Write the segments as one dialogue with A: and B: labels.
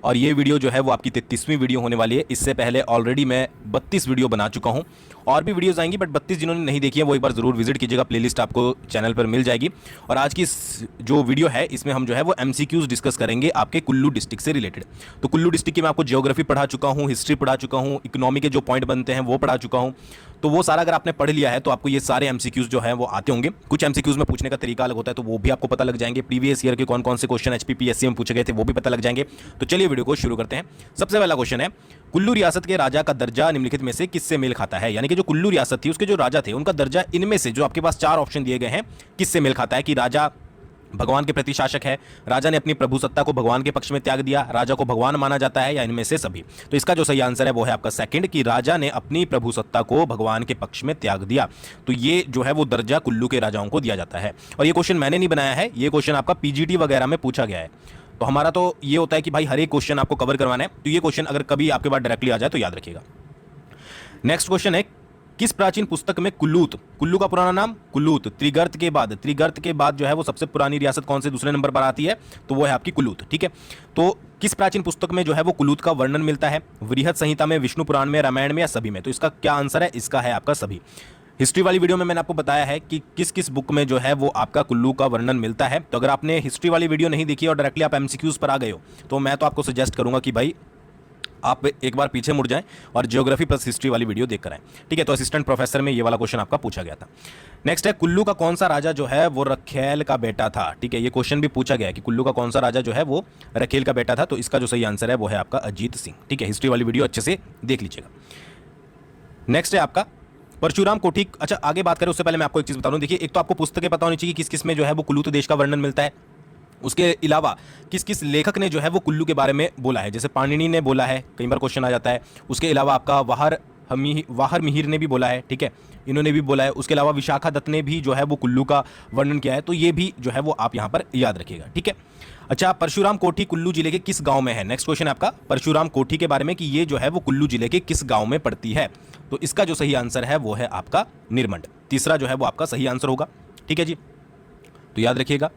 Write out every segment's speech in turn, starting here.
A: और ये वीडियो जो है वो आपकी 33वीं वीडियो होने वाली है। इससे पहले ऑलरेडी मैं 32 वीडियो बना चुका हूँ, और भी वीडियोस आएंगी, बट 32 जिन्होंने नहीं देखी है वो एक बार जरूर विजिट कीजिएगा, प्लेलिस्ट आपको चैनल पर मिल जाएगी। और आज की जो वीडियो है इसमें हम जो है वो एमसीक्यूज डिस्कस करेंगे आपके कुल्लू डिस्ट्रिक्ट से रिलेटेड। तो कुल्लू डिस्ट्रिक्ट की मैं आपको ज्योग्राफी पढ़ा चुका हूँ, हिस्ट्री पढ़ा चुका हूँ, इकोनॉमी के जो पॉइंट बनते हैं वो पढ़ा चुका हूँ। तो वो सारा अगर आपने पढ़ लिया है तो आपको ये सारे एमसीक्यूज जो है वो आते होंगे। कुछ एमसीक्यूज में पूछने का तरीका अलग होता है, तो वो भी आपको पता लग जाएंगे। प्रीवियस ईयर के कौन कौन से क्वेश्चन एचपीपीएससी में पूछे गए थे वो भी पता लग जाएंगे। तो चलिए वीडियो को शुरू करते हैं। सबसे पहला क्वेश्चन है, कुल्लू रियासत के राजा का दर्जा निम्नलिखित में से किससे मेल खाता है? यानी कि जो कुल्लू रियासत थी उसके जो राजा थे उनका दर्जा इनमें से, जो आपके पास 4 ऑप्शन दिए गए हैं, किससे मेल खाता है? कि राजा भगवान के प्रति शासक है, राजा ने अपनी प्रभु सत्ता को भगवान के पक्ष में त्याग दिया, राजा को भगवान माना जाता है, या इनमें से सभी। तो इसका जो सही आंसर है वो है आपका सेकंड, कि राजा ने अपनी प्रभु सत्ता को भगवान के पक्ष में त्याग दिया। तो ये जो है वो दर्जा कुल्लू के राजाओं को दिया जाता है। और ये क्वेश्चन मैंने नहीं बनाया है, ये क्वेश्चन आपका पीजीटी वगैरह में पूछा गया है। तो हमारा तो ये होता है कि भाई हर एक क्वेश्चन आपको कवर करवाना है, तो ये क्वेश्चन अगर कभी आपके पास डायरेक्टली आ जाए तो याद रखिएगा। नेक्स्ट क्वेश्चन है, किस प्राचीन पुस्तक में कुल्लूत, कुल्लू का पुराना नाम कुल्लूत, त्रिगर्त के बाद जो है वो सबसे पुरानी रियासत कौन से दूसरे नंबर पर आती है? तो वो है आपकी कुल्लूत। ठीक है, तो किस प्राचीन पुस्तक में जो है वो कुल्लूत का वर्णन मिलता है? वृहद संहिता में, विष्णु पुराण में, रामायण में, या सभी में? तो इसका क्या आंसर है? इसका है आपका सभी। हिस्ट्री वाली वीडियो में मैंने आपको बताया है कि किस किस बुक में जो है वो आपका कुल्लू का वर्णन मिलता है। तो अगर आपने हिस्ट्री वाली वीडियो नहीं देखी और डायरेक्टली आप एमसीक्यूज पर आ गए हो, तो मैं तो आपको सजेस्ट करूंगा कि भाई आप एक बार पीछे मुड़ जाएं और ज्योग्राफी प्लस हिस्ट्री वाली वीडियो देख कर आएं। ठीक है, तो असिस्टेंट प्रोफेसर में ये वाला क्वेश्चन आपका पूछा गया था। नेक्स्ट है, कुल्लू का कौन सा राजा जो है वो रखेल का बेटा था? ठीक है, ये क्वेश्चन भी पूछा गया है कि कुल्लू का कौन सा राजा जो है वो रखेल का बेटा था। तो इसका जो सही आंसर है वो है आपका अजीत सिंह। ठीक है, हिस्ट्री वाली वीडियो अच्छे से देख लीजिएगा। नेक्स्ट है आपका परशुराम कोठी। अच्छा, आगे बात करें उससे पहले मैं आपको एक चीज बता दूं। देखिए, एक तो आपको पुस्तकें पता होनी चाहिए किस किस में जो है वो कुल्लू देश का वर्णन मिलता है, उसके अलावा किस किस लेखक ने जो है वो कुल्लू के बारे में बोला है। जैसे पाणिनि ने बोला है, कई बार क्वेश्चन आ जाता है। उसके अलावा आपका वाहर मिहिर ने भी बोला है। ठीक है, इन्होंने भी बोला है। उसके अलावा विशाखा दत्त ने भी जो है वो कुल्लू का वर्णन किया है। तो ये भी जो है वो आप यहाँ पर याद रखिएगा। ठीक है, अच्छा, परशुराम कोठी कुल्लू जिले के किस गांव में है? नेक्स्ट क्वेश्चन आपका परशुराम कोठी के बारे में कि ये जो है वो कुल्लू जिले के किस गांव में पड़ती है? तो इसका जो सही आंसर है वो है आपका निरमंड। तीसरा जो है वो आपका सही आंसर होगा। ठीक है जी, तो याद रखिएगा।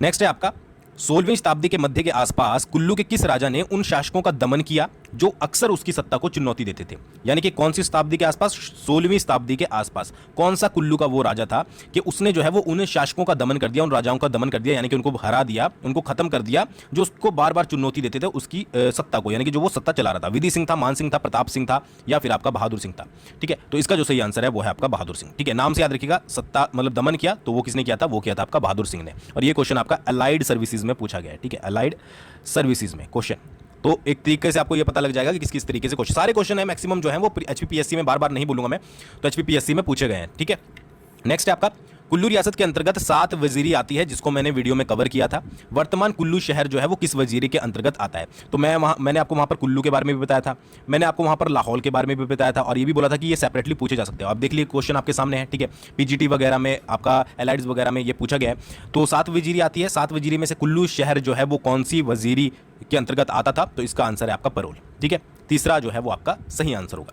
A: नेक्स्ट है आपका 16वीं शताब्दी के मध्य के आसपास कुल्लू के किस राजा ने उन शासकों का दमन किया जो अक्सर उसकी सत्ता को चुनौती देते थे? यानी कि कौन सी शताब्दी के आसपास? 16वीं शताब्दी के आसपास कौन सा कुल्लू का वो राजा था कि उसने जो है वो उन शासकों का दमन कर दिया, उन राजाओं का दमन कर दिया, यानी कि उनको हरा दिया, उनको खत्म कर दिया, जो उसको बार बार चुनौती देते थे उसकी सत्ता को, यानी कि जो वो सत्ता चला रहा था। विधि सिंह था, मान सिंह था, प्रताप सिंह था, या फिर आपका बहादुर सिंह था? ठीक है, तो इसका जो सही आंसर है वो है आपका बहादुर सिंह। ठीक है, नाम से याद रखिएगा। सत्ता मतलब दमन किया तो वो किसने किया था? वो किया था आपका बहादुर सिंह ने। और ये क्वेश्चन आपका अलाइड सर्विसेज में पूछा गया है। ठीक है, अलाइड सर्विसेज में क्वेश्चन। तो एक तरीके से आपको ये पता लग जाएगा कि किस किस तरीके से क्वेश्चन, सारे क्वेश्चन है मैक्सिमम जो है वो एचपीपीएससी में, बार बार नहीं बोलूंगा मैं, तो एचपीपीएससी में पूछे गए हैं। ठीक है, नेक्स्ट है आपका कुल्लू रियासत के अंतर्गत 7 वजीरी आती है, जिसको मैंने वीडियो में कवर किया था। वर्तमान कुल्लू शहर जो है वो किस वजीरी के अंतर्गत आता है? तो मैंने आपको वहां पर कुल्लू के बारे में भी बताया था, मैंने आपको वहां पर लाहौल के बारे में भी बताया था, और ये भी बोला था कि ये सेपरेटली पूछे जा सकते हैं। आप देख लीजिए, क्वेश्चन आपके सामने है। ठीक है, पीजीटी वगैरह में, आपका एलाइड्स वगैरह में ये पूछा गया है। तो 7 वजीरी आती है। 7 वजीरी में से कुल्लू शहर जो है वो कौन सी वजीरी के अंतर्गत आता था? तो इसका आंसर है आपका परोल। ठीक है, तीसरा जो है वो आपका सही आंसर होगा।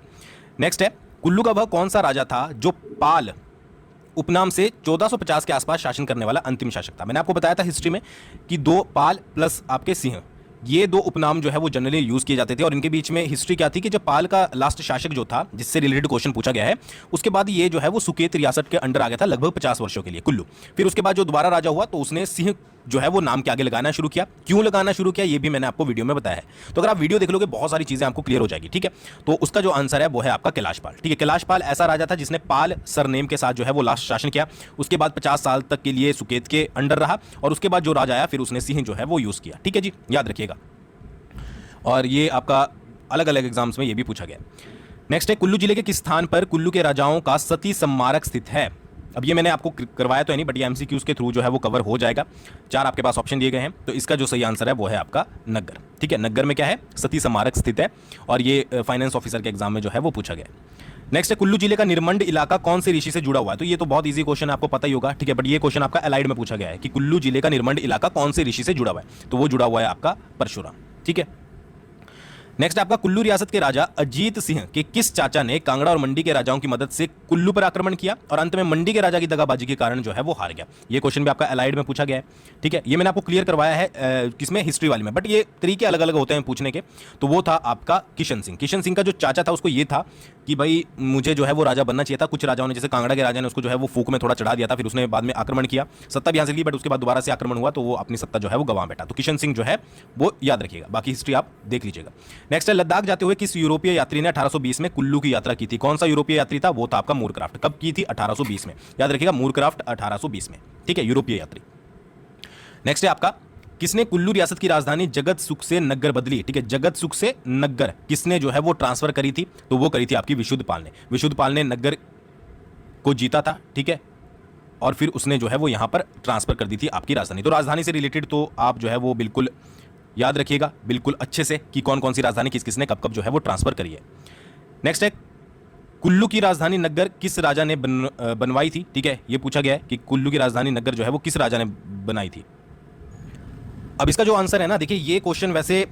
A: नेक्स्ट है, कुल्लू का वह कौन सा राजा था जो पाल उपनाम से 1450 के आसपास शासन करने वाला अंतिम शासक था? मैंने आपको बताया था हिस्ट्री में कि 2 पाल प्लस आपके सिंह, ये 2 उपनाम जो है वो जनरली यूज किए जाते थे। और इनके बीच में हिस्ट्री क्या थी कि जब पाल का लास्ट शासक जो था, जिससे रिलेटेड क्वेश्चन पूछा गया है, उसके बाद ये जो है वो सुकेत रियासत के अंडर आ गया था लगभग 50 वर्षों के लिए कुल्लू। फिर उसके बाद जो दोबारा राजा हुआ तो उसने सिंह जो है वो नाम के आगे लगाना शुरू किया। क्यों लगाना शुरू किया ये भी मैंने आपको वीडियो में बताया है। तो अगर आप वीडियो देख लोगे बहुत सारी चीजें आपको क्लियर हो जाएगी। ठीक है, तो उसका जो आंसर है वो है आपका कैलाश पाल। ठीक है, कैलाश पाल ऐसा राजा था जिसने पाल सरनेम के साथ जो है वो लास्ट शासन किया। उसके बाद 50 साल तक के लिए सुकेत के अंडर रहा, और उसके बाद जो राजा आया फिर उसने सिंह जो है वो यूज किया। ठीक है जी, याद रखिएगा। और ये आपका अलग अलग एग्जाम्स में ये भी पूछा गया। नेक्स्ट है, कुल्लू जिले के किस स्थान पर कुल्लू के राजाओं का सती स्मारक स्थित है? अब ये मैंने आपको करवाया तो नहीं, बट ये एमसीक्यूज के थ्रू जो है वो कवर हो जाएगा। 4 आपके पास ऑप्शन दिए गए हैं, तो इसका जो सही आंसर है वो है आपका नग्गर। ठीक है, नग्गर में क्या है? सती स्मारक स्थित है, और ये फाइनेंस ऑफिसर के एग्जाम में जो है वो पूछा गया। नेक्स्ट है, कुल्लू जिले का निरमंड इलाका कौन से ऋषि से जुड़ा हुआ है? तो ये तो बहुत इजी क्वेश्चन आपको पता ही होगा। ठीक है, बट ये क्वेश्चन आपका अलाइड में पूछा गया है कि कुल्लू जिले का निरमंड इलाका कौन से ऋषि से जुड़ा हुआ है? तो वो जुड़ा हुआ है आपका परशुराम। ठीक है, नेक्स्ट आपका कुल्लू रियासत के राजा अजीत सिंह के किस चाचा ने कांगड़ा और मंडी के राजाओं की मदद से कुल्लू पर आक्रमण किया और अंत में मंडी के राजा की दगाबाजी के कारण जो है वो हार गया। ये क्वेश्चन भी आपका अलाइड में पूछा गया है, ठीक है। ये मैंने आपको क्लियर करवाया है किसमें, हिस्ट्री वाली में, बट ये तरीके अलग अलग होते हैं पूछने के। तो वो था आपका किशन सिंह। किशन सिंह का जो चाचा था उसको ये था कि भाई मुझे जो है वो राजा बनना चाहिए था। कुछ राजाओं ने, जैसे कांगड़ा के राजा ने उसको जो है वो फूक में थोड़ा चढ़ा दिया था, फिर उसने बाद में आक्रमण किया, सत्ता भी हासिल की, बट उसके बाद दोबारा से आक्रमण हुआ तो वो अपनी सत्ता जो है वो गंवा बैठा। तो किशन सिंह जो है वो याद रखिएगा, बाकी हिस्ट्री आप देख लीजिएगा। नेक्स्ट है लद्दाख जाते हुए किस यूरोपीय यात्री ने 1820 में कुल्लू की यात्रा की थी? कौन सा यूरोपीय यात्री था? वो था आपका मूरक्राफ्ट। कब की थी? 1820 में। याद रखिएगा मूरक्राफ्ट 1820 में, ठीक है, यूरोपीय यात्री। नेक्स्ट है आपका किसने कुल्लू रियासत की राजधानी जगत सुख से नग्गर बदली? ठीक है, जगत सुख से नग्गर किसने जो है वो ट्रांसफर करी थी? तो वो करी थी आपकी विशुद्धपाल ने। विशुद्धपाल ने नग्गर को जीता था, ठीक है, और फिर उसने जो है वो यहां पर ट्रांसफर कर दी थी आपकी राजधानी। तो राजधानी से रिलेटेड तो आप जो है वो बिल्कुल याद रखिएगा बिल्कुल अच्छे से कि कौन कौन सी राजधानी किस किसने कब कब जो है वो ट्रांसफर करी है। नेक्स्ट है कुल्लू की राजधानी नग्गर किस राजा ने बनवाई थी? ठीक है, ये पूछा गया है कि कुल्लू की राजधानी नग्गर जो है वो किस राजा ने बनाई थी। अब इसका जो आंसर है ना, देखिए ये क्वेश्चन वैसे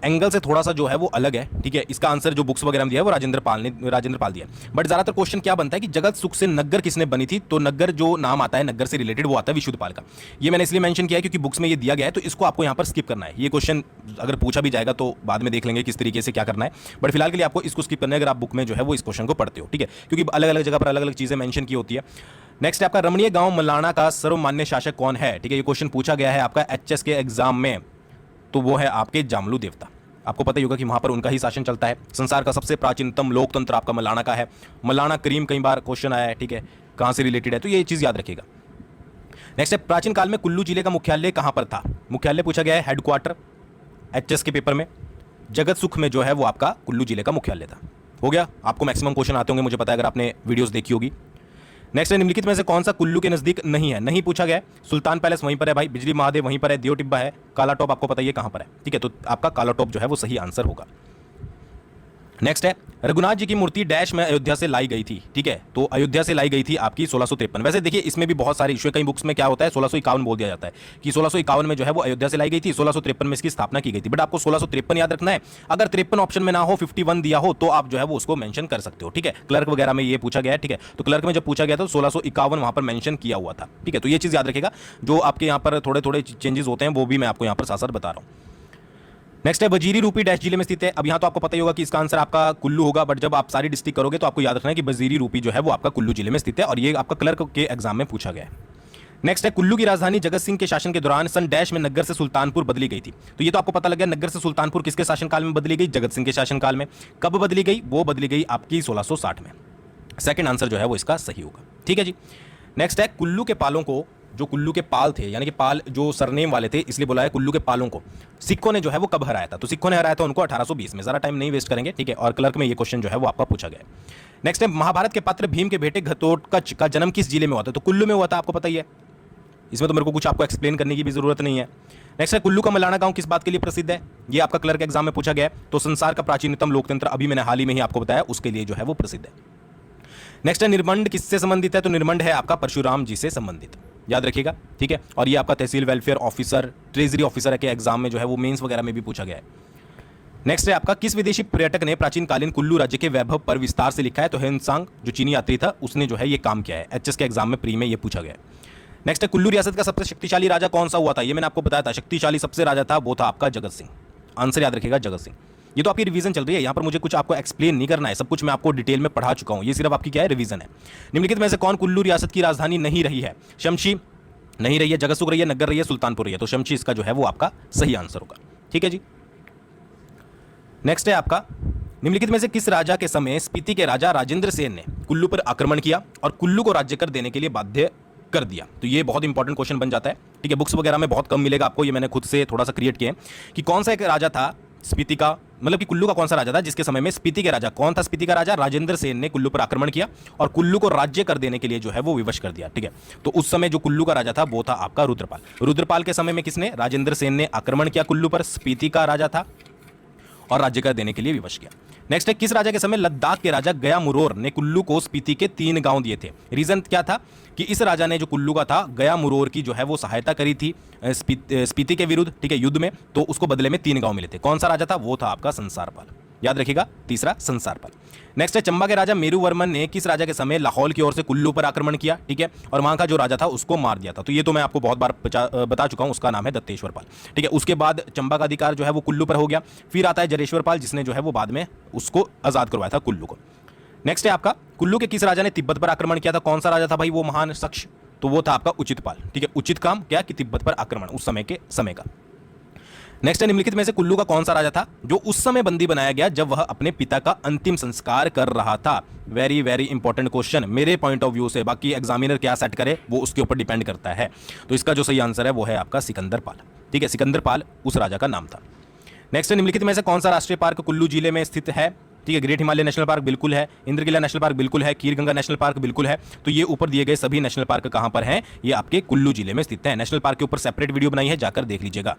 A: एंगल से थोड़ा सा जो है वो अलग है, ठीक है। इसका आंसर जो बुक्स वगैरह में दिया है वो राजेंद्र पाल दिया, बट ज्यादातर क्वेश्चन क्या बनता है कि जगत सुख से नग्गर किसने बनी थी? तो नग्गर जो नाम आता है नग्गर से रिलेटेड वो आता है विशुद्धपाल का। ये मैंने इसलिए मेंशन किया है क्योंकि बुक्स में ये दिया गया है, तो इसको आपको यहाँ पर स्किप करना है। ये क्वेश्चन अगर पूछा भी जाएगा तो बाद में देख लेंगे किस तरीके से क्या करना है, बट फिलहाल के लिए आपको इसको स्किप करना है अगर आप बुक में जो है वो इस क्वेश्चन को पढ़ते हो, ठीक है, क्योंकि अलग अलग जगह पर अलग अलग चीजें मेंशन की होती है। नेक्स्ट आपका रमणीय गांव मलाना का सर्वमान्य शासक कौन है? ठीक है, ये क्वेश्चन पूछा गया है आपका एचएस के एग्जाम में, तो वो है आपके जामलू देवता। आपको पता ही होगा कि वहां पर उनका ही शासन चलता है। संसार का सबसे प्राचीनतम लोकतंत्र आपका मलाना का है। मलाना करीम कई बार क्वेश्चन आया है, ठीक है, कहां से रिलेटेड है, तो ये चीज याद रखिएगा। नेक्स्ट है प्राचीन काल में कुल्लू जिले का मुख्यालय कहां पर था? मुख्यालय पूछा गया है हेडक्वार्टर एचएस के पेपर में। जगत सुख में जो है वो आपका कुल्लू जिले का मुख्यालय था। हो गया, आपको मैक्सिमम क्वेश्चन आते होंगे मुझे पता है अगर आपने वीडियोस देखी होगी। नेक्स्ट है निम्नलिखित में से कौन सा कुल्लू के नजदीक नहीं है? नहीं पूछा गया है। सुल्तान पैलेस वहीं पर है भाई, बिजली महादेव वहीं पर है, देव टिब्बा है, काला टॉप आपको पता है कहां पर है, ठीक है, तो आपका काला टॉप जो है वो सही आंसर होगा। नेक्स्ट है रघुनाथ जी की मूर्ति डैश में अयोध्या से लाई गई थी, ठीक है, तो अयोध्या से लाई गई थी आपकी 1653। वैसे देखिए इसमें भी बहुत सारे इशू, कई बुक्स में क्या होता है 1651 बोल दिया जाता है कि 1651 में जो है वो अयोध्या से लाई गई थी, 1653 में इसकी स्थापना की गई थी, बट आपको 1653 याद रखना है। अगर 53 ऑप्शन में ना हो, 51 दिया हो, तो आप जो है वो उसको मेंशन कर सकते हो, ठीक है। क्लर्क वगैरह में ये पूछा गया है, ठीक है, तो क्लर्क में जब पूछा गया तो 1651 वहां पर मेंशन किया हुआ था, ठीक है, तो ये चीज याद रखेगा। जो आपके यहाँ पर थोड़े थोड़े चेंजेस होते हैं वो भी मैं आपको यहाँ पर साथ साथ बता रहा हूँ। नेक्स्ट है बजीरी रूपी डैश जिले में स्थित है। अब यहाँ तो आपको पता ही होगा कि इसका आंसर आपका कुल्लू होगा, बट जब आप सारी डिस्ट्रिक्ट करोगे तो आपको याद रखना है कि बजीरी रूपी जो है वो आपका कुल्लू जिले में स्थित है, और ये आपका क्लर्क के एग्जाम में पूछा गया है। नेक्स्ट है कुल्लू की राजधानी जगत सिंह के शासन के दौरान सन डैश में नग्गर से सुल्तानपुर बदली गई थी। तो ये तो आपको पता लग गया, नग्गर से सुल्तानपुर किसके शासनकाल में बदली गई? जगत सिंह के शासनकाल में। कब बदली गई? वो बदली गई आपकी 1660 में। सेकंड आंसर जो है वो इसका सही होगा, ठीक है जी। नेक्स्ट है कुल्लू के पालों को, जो कुल्लू के पाल थे, यानी कि पाल जो सरनेम वाले थे इसलिए बोला है कुल्लू के पालों को, सिखों ने जो है वो कब हराया था? तो सिखों ने हराया था उनको 1820 में। ज़रा टाइम नहीं वेस्ट करेंगे, ठीक है, और क्लर्क में ये क्वेश्चन जो है वो आपका पूछा गया। नेक्स्ट है महाभारत के पात्र भीम के बेटे घटोत्कच का जन्म किस जिले में हुआ था? तो कुल्लू में हुआ था, आपको पता ही है, इसमें तो मेरे को कुछ आपको एक्सप्लेन करने की भी जरूरत नहीं है। नेक्स्ट है कुल्लू का मलाना गांव किस बात के लिए प्रसिद्ध है? ये आपका क्लर्क एग्जाम में पूछा गया है। तो संसार का प्राचीनतम लोकतंत्र, अभी मैंने हाल ही में ही आपको बताया, उसके लिए जो है वो प्रसिद्ध है। नेक्स्ट है निर्मंड किससे संबंधित है? तो निर्मंड है आपका परशुराम जी से संबंधित, याद रखिएगा, ठीक है, और ये आपका तहसील वेलफेयर ऑफिसर, ट्रेजरी ऑफिसर के एग्जाम में जो है वो मेंस वगैरह में भी पूछा गया है। नेक्स्ट है आपका किस विदेशी पर्यटक ने प्राचीन कालीन कुल्लू राज्य के वैभव पर विस्तार से लिखा है? तो हेनसांग जो चीनी यात्री था उसने जो है ये काम किया है। एचएस के एग्जाम में प्री में ये पूछा गया है। नेक्स्ट है कुल्लू रियासत का सबसे शक्तिशाली राजा कौन सा हुआ था? ये मैंने आपको बताया था, शक्तिशाली सबसे राजा था वो था आपका जगत सिंह। आंसर याद रखिएगा जगत सिंह। ये तो आपकी रिवीजन चल रही है, यहाँ पर मुझे कुछ आपको एक्सप्लेन नहीं करना है, सब कुछ मैं आपको डिटेल में पढ़ा चुका हूँ, ये सिर्फ आपकी क्या है रिवीजन है। निम्नलिखित में से कौन कुल्लू रियासत की राजधानी नहीं रही है? शमशी नहीं रही है, जगत सुख रही है, नग्गर रही है, सुल्तानपुर रही है, तो शमशी इसका जो है वो आपका सही आंसर होगा, ठीक है जी। नेक्स्ट है आपका निम्नलिखित में से किस राजा के समय स्पीति के राजा राजेंद्र सेन ने कुल्लू पर आक्रमण किया और कुल्लू को राज्य कर देने के लिए बाध्य कर दिया? तो ये बहुत इंपॉर्टेंट क्वेश्चन बन जाता है, ठीक है, बुक्स वगैरह में बहुत कम मिलेगा आपको, ये मैंने खुद से थोड़ा सा क्रिएट किया है कि कौन सा एक राजा था स्पीति का, मतलब कि कुल्लू का कौन सा राजा था जिसके समय में स्पीति के राजा, कौन था स्पीति का राजा? राजेंद्र सेन ने कुल्लू पर आक्रमण किया और कुल्लू को राज्य कर देने के लिए जो है वो विवश कर दिया, ठीक है। तो उस समय जो कुल्लू का राजा था वो था आपका रुद्रपाल। रुद्रपाल के समय में किसने? राजेंद्र सेन ने आक्रमण किया कुल्लू पर, स्पीति का राजा था और राज्य कर देने के लिए विवश किया। नेक्स्ट है, किस राजा के समय लद्दाख के राजा गया मुरोर ने कुल्लू को स्पीति के 3 गांव दिए थे? रीजन क्या था कि इस राजा ने जो कुल्लू का था, गया मुरोर की जो है वो सहायता करी थी स्पीति के विरुद्ध, ठीक है, युद्ध में, तो उसको बदले में 3 गांव मिले थे। कौन सा राजा था? वो था आपका संसारपाल। याद रखिएगा, तीसरा संसारपाल। नेक्स्ट है, चंबा के राजा मेरुवर्मन ने किस राजा के समय लाहौल की ओर से कुल्लू पर आक्रमण किया? ठीक है, और वहां का जो राजा था उसको मार दिया था। तो ये तो मैं आपको बहुत बार बता चुका हूं, उसका नाम है दत्तेश्वर पाल। ठीक है, उसके बाद चंबा का अधिकार जो है वो कुल्लू पर हो गया। फिर आता है जरेश्वर पाल, जिसने जो है वो बाद में उसको आजाद करवाया था कुल्लू को। नेक्स्ट है आपका, कुल्लू के किस राजा ने तिब्बत पर आक्रमण किया था? कौन सा राजा था भाई वो महान शख्स? तो वो था आपका उचित पाल। ठीक है, उचित काम क्या कि तिब्बत पर आक्रमण उस समय का। नेक्स्ट है, निम्नलिखित में से कुल्लू का कौन सा राजा था जो उस समय बंदी बनाया गया जब वह अपने पिता का अंतिम संस्कार कर रहा था? वेरी वेरी इंपॉर्टेंट क्वेश्चन मेरे पॉइंट ऑफ व्यू से। बाकी एग्जामिनर क्या सेट करे वो उसके ऊपर डिपेंड करता है। तो इसका जो सही आंसर है वो है आपका सिकंदर पाल। ठीक है, सिकंदर पाल उस राजा का नाम था। नेक्स्ट है, निम्नलिखित में से कौन सा राष्ट्रीय पार्क कुल्लू जिले में स्थित है? ठीक है, ग्रेट हिमालय नेशनल पार्क बिल्कुल है, इंद्रकिला नेशनल पार्क बिल्कुल है, खीर गंगा नेशनल पार्क बिल्कुल है। तो ये ऊपर दिए गए सभी नेशनल पार्क कहां पर हैं? ये आपके कुल्लू जिले में स्थित है। नेशनल पार्क के ऊपर सेपरेट वीडियो बनाई है, जाकर देख लीजिएगा।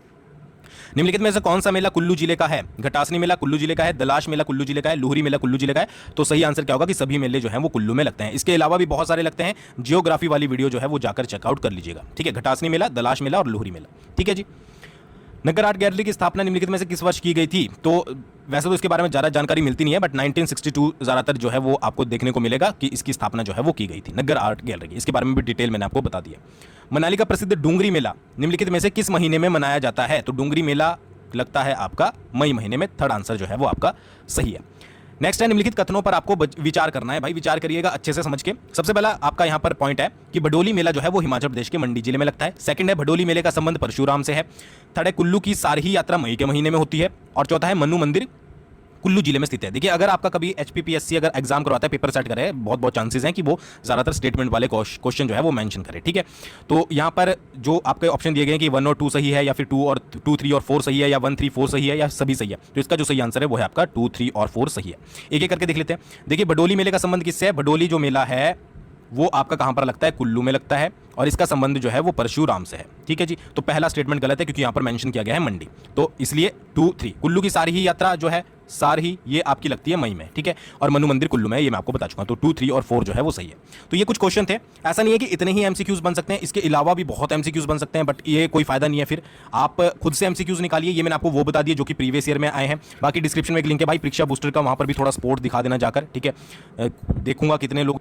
A: निम्नलिखित में से कौन सा मेला कुल्लू जिले का है? घटासनी मेला कुल्लू जिले का है, दलाश मेला कुल्लू जिले का है, लुहरी मेला कुल्लू जिले का है। तो सही आंसर क्या होगा कि सभी मेले जो हैं वो कुल्लू में लगते हैं। इसके अलावा भी बहुत सारे लगते हैं, जियोग्राफी वाली वीडियो जो है वो जाकर चेकआउट कर लीजिएगा। ठीक है, घटासनी मेला, दलाश मेला और लुहरी मेला। ठीक है जी। नगर आर्ट गैलरी की स्थापना निम्नलिखित में से किस वर्ष की गई थी? तो वैसे तो इसके बारे में ज़्यादा जानकारी मिलती नहीं है, बट 1962 ज़्यादातर जो है वो आपको देखने को मिलेगा कि इसकी स्थापना जो है वो की गई थी, नगर आर्ट गैलरी की। इसके बारे में भी डिटेल मैंने आपको बता दिया। मनाली का प्रसिद्ध डूंगरी मेला निम्नलिखित में से किस महीने में मनाया जाता है? तो डूंगरी मेला लगता है आपका मई महीने में। थर्ड आंसर जो है वो आपका सही है। नेक्स्ट है, निम्नलिखित कथनों पर आपको विचार करना है। भाई विचार करिएगा अच्छे से समझ के। सबसे पहला आपका यहाँ पर पॉइंट है कि भडोली मेला जो है वो हिमाचल प्रदेश के मंडी जिले में लगता है। सेकंड है, भडोली मेले का संबंध परशुराम से है। थर्ड है, कुल्लू की सारही यात्रा मई के महीने में होती है। और चौथा है, मनु मंदिर कुल्लू जिले में स्थित है। देखिए, अगर आपका कभी HPPSC अगर एग्जाम करवाता है, पेपर सेट करे, बहुत चांसेस हैं कि वो ज़्यादातर स्टेटमेंट वाले क्वेश्चन जो है वो मेंशन करे। ठीक है, तो यहाँ पर जो आपके ऑप्शन दिए गए हैं कि 1 और 2 सही है, या फिर 2 और 2, 3 और 4 सही है, या 1, 3, 4 सही है, या सभी सही है। तो इसका जो सही आंसर है वो है आपका 2, 3 और 4 सही है। एक एक करके देख लेते हैं। देखिए, भडोली मेले का संबंध किससे है? भडोली जो मेला है वो आपका कहां पर लगता है? कुल्लू में लगता है, और इसका संबंध जो है वो परशुराम से है। ठीक है जी। तो पहला स्टेटमेंट गलत है क्योंकि यहां पर मेंशन किया गया है मंडी, तो इसलिए 2, 3। कुल्लू की सारही यात्रा जो है, सारही, ये आपकी लगती है मई में। ठीक है, और मनु मंदिर कुल्लू में, ये मैं आपको बता चुका हूं। तो 2, 3 और 4 जो है वो सही है। तो ये कुछ क्वेश्चन थे। ऐसा नहीं है कि इतने ही MCQs बन सकते हैं, इसके अलावा भी बहुत MCQs बन सकते हैं, बट ये कोई फायदा नहीं है। फिर आप खुद से MCQs निकालिए। ये मैंने आपको वो बता दिए जो कि प्रीवियस ईयर में आए हैं। बाकी डिस्क्रिप्शन में एक लिंक है भाई परीक्षा बूस्टर का, वहां पर भी थोड़ा सपोर्ट दिखा देना जाकर। ठीक है, देखूंगा कितने लोग